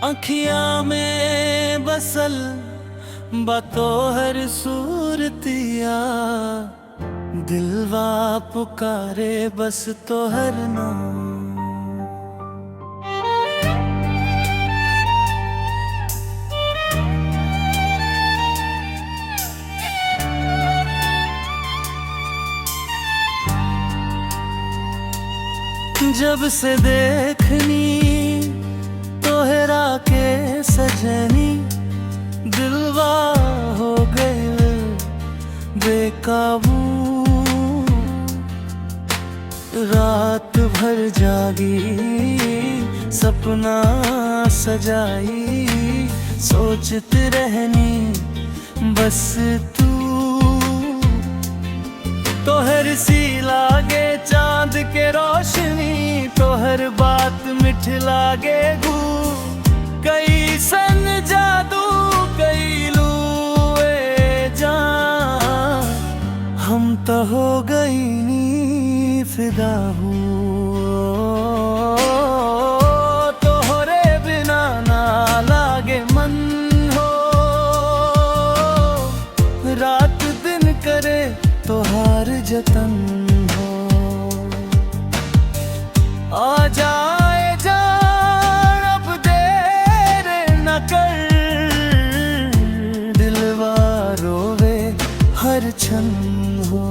अखिया में बसल बातो हर सूरतिया, दिलवा पुकारे बस तो हर नाम। जब से देखनी तोहरा के सजनी, दिलवा हो गए बेकाबू। रात भर जागी सपना सजाई, सोचती रहनी बस तू। तोहर सी लागे चांद के रोशनी, तोहर बात मिठ लागे गू। कई सन जादू कई लुए जान, हम तो हो गई नी फिदा हूँ। तोहरे बिना ना लागे मन हो, रात दिन करे तो हार जतन हो। आ जाए जान अब देर न कर, दिलवा रोवे हर क्षण हो।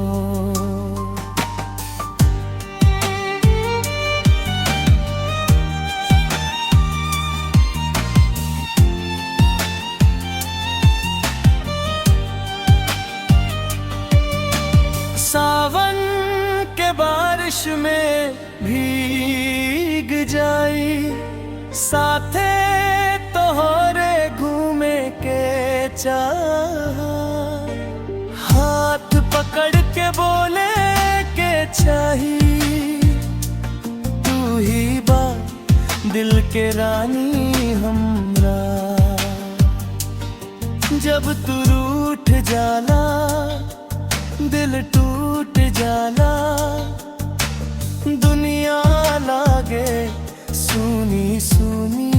सावन के बारिश में भीग जाई, साथे तोहरे घूमे के चाह। हाथ पकड़ के बोले के चाही, तू ही बात दिल के रानी हमरा। जब तू रूठ जाला दिल टूट जाला, दुनिया लागे सुनी सुनी।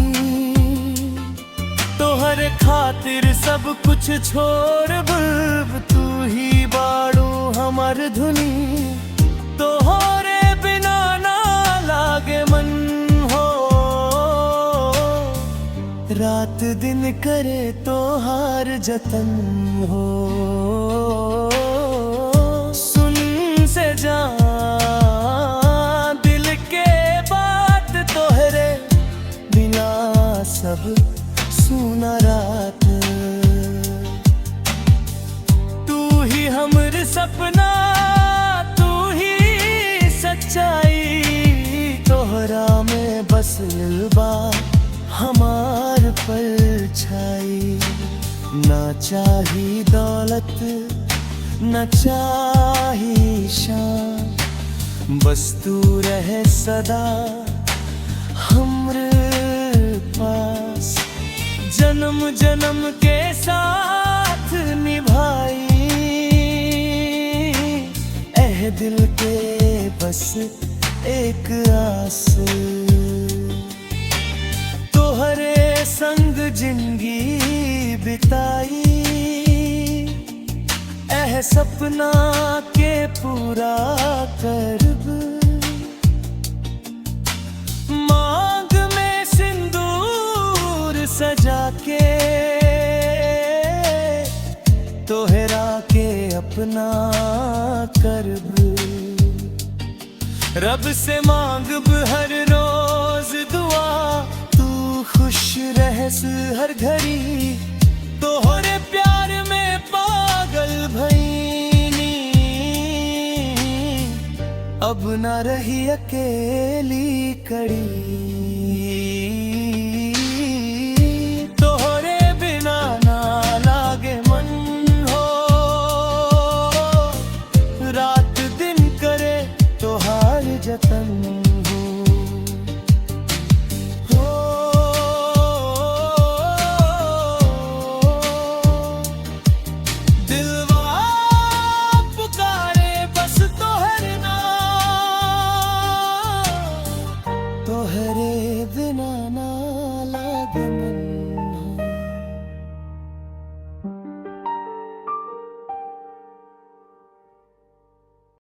तोहर खातिर सब कुछ छोड़ बुलब, तू ही बाड़ू हमर धुनी। तोहरे बिना ना लागे मन हो, रात दिन करे तो हार जतन हो। से जान दिल के बात तोहरे बिना सब सुना रात। तू ही हमर सपना, तू ही सच्चाई। तोहरा में बस बा हमार परछाई। ना चाही दौलत न चाही शान, बस तू रहे सदा हमरे पास। जन्म जन्म के साथ निभाई, एह दिल के बस एक आस। तोहरे संग जिंदगी बिताई, एह सपना के पूरा करब। मांग में सिंदूर सजा के, तोहरा के अपना करब। रब से मांगब हर रोज दुआ, तू खुश रहस हर घड़ी। तोहरे प्यार में पागल भईनी, अब ना रही अकेली कड़ी। तोहरे बिना ना लागे मन हो, रात दिन करे तो हार जतन हो। तोहरे बिना ना लागे मन।